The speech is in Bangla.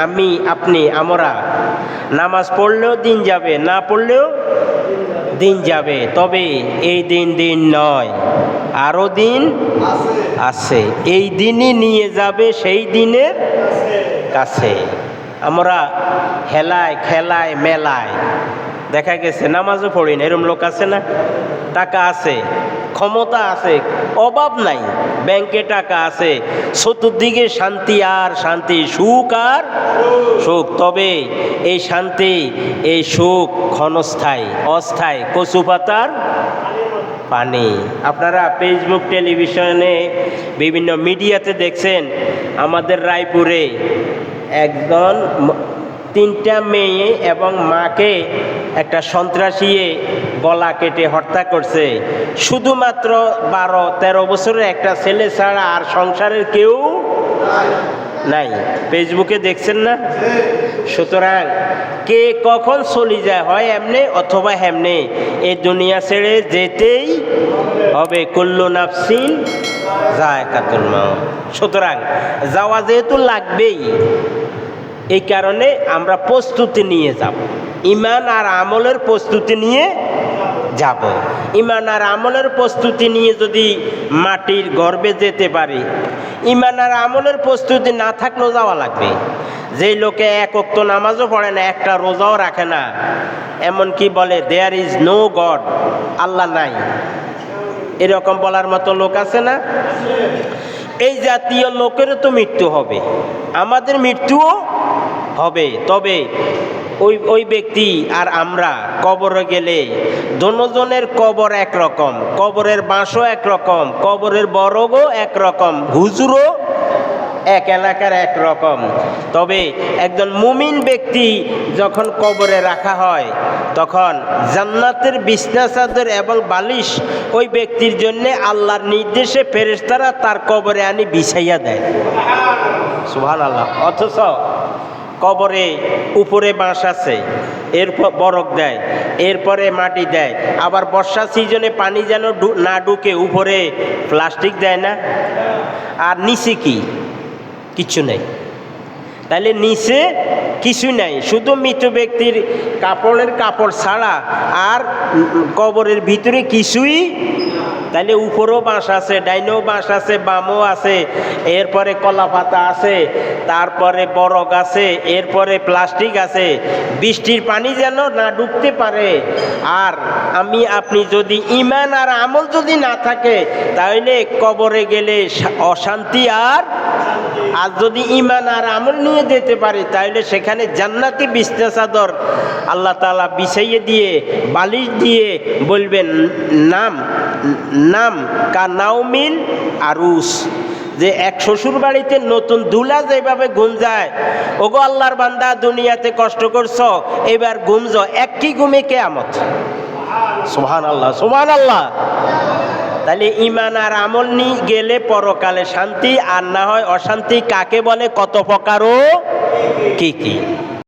আমি আপনি আমরা নামাজ পড়লেও দিন যাবে, না পড়লেও দিন যাবে, তবে এই দিন নয়, আরও দিন আছে। এই দিনই নিয়ে যাবে সেই দিনের কাছে। আমরা হেলায় খেলায় মেলায় দেখা গেছে নামাজও পড়ি না, এরকম লোক আছে না? টাকা আছে, ক্ষমতা আছে, অভাব নাই, ব্যাংকে টাকা আছে, চতুর্দিকে শান্তি আর শান্তি, সুখ আর সুখ। তবে এই শান্তি এই সুখ ক্ষণস্থায়ী, অস্থায়ী, কচু পাতার পানি। আপনারা ফেসবুক টেলিভিশনে বিভিন্ন মিডিয়াতে দেখছেন, আমাদের রায়পুরে একজন 3টা মেয়ে এবং মাকে একটা সন্ত্রাসী গলা কেটে হত্যা করছে। শুধুমাত্র 12-13 বছরের একটা ছেলে ছাড়া আর সংসারের কেউ নাই। ফেসবুকে দেখছেন না? সুতরাং কে কখন চলে যায়, হয় এমনি অথবা হেমনে, এই দুনিয়া ছেড়ে যেতেই হবে। কুল্লু নাফসিন যায়কাতুল মাউত। সুতরাং যাওয়া যেহেতু লাগবেই, এই কারণে আমরা প্রস্তুতি নিয়ে যাব, ঈমান আর আমলের প্রস্তুতি নিয়ে যাব। ঈমান আর আমলের প্রস্তুতি নিয়ে যদি মাটির গর্ভে যেতে পারি, ঈমান আর আমলের প্রস্তুতি না থাকলেও যাওয়া লাগবে। যেই লোকে 1 ওয়াক্ত নামাজও পড়ে না, একটা রোজাও রাখে না, এমনকি বলে দেয়ার ইজ নো গড, আল্লাহ নাই, এরকম বলার মতো লোক আছে না? এই জাতীয় লোকেরও তো মৃত্যু হবে, আমাদের মৃত্যুও হবে। তবে ওই ব্যক্তি আর আমরা কবরে গেলে দোনোজনের কবর একরকম, কবরের বাঁশও একরকম, কবরের বরগও একরকম, হুজুরও এক এলাকার একরকম। তবে একজন মুমিন ব্যক্তি যখন কবরে রাখা হয়, তখন জান্নাতের বিছনা চাদর এবং বালিশ ওই ব্যক্তির জন্য আল্লাহর নির্দেশে ফেরেশতারা তার কবরে আনি বিছাইয়া দেয়। সুবহানাল্লাহ। অথচ কবরে উপরে বাঁশ আছে, এরপর বরক দেয়, এরপরে মাটি দেয়, আবার বর্ষা সিজনে পানি যেন না ঢুকে উপরে প্লাস্টিক দেয় না? আর নিচে কি? কিছু নেই। তাহলে নিচে কিছু নাই, শুধু মৃত ব্যক্তির কাপড়ের কাপড় ছাড়া আর কবরের ভিতরে কিছুই। তাহলে উপরেও বাঁশ আছে, ডাইনেও বাঁশ আছে, বামও আছে, এরপরে কলা পাতা আছে, তারপরে বরক আছে, এরপরে প্লাস্টিক আছে, বৃষ্টির পানি যেন না ঢুকতে পারে। আর আমি আপনি যদি ঈমান আর আমল যদি না থাকে, তাহলে কবরে গেলে অশান্তি আর যদি ঈমান আর আমল নিয়ে যেতে পারি, তাহলে সেখানে জান্নাতি বিছনা চাদর আল্লাহ তাআলা বিছাইয়ে দিয়ে, বালিশ দিয়ে বলবেন নাম নাম কা নাউমিল আরুস, যে এক শ্বশুর বাড়িতে নতুন দুলা যেভাবে ঘুম যায়, ওগো আল্লাহর বান্দা দুনিয়াতে কষ্ট করছো, এবার ঘুম যাও, একই ঘুমে কিয়ামত। সুবহানাল্লাহ, সুবহানাল্লাহ। তাহলে ঈমান আর আমল নিয়ে গেলে পরকালে শান্তি, আর না হয় অশান্তি। কাকে বলে, কত প্রকার ও কি কি।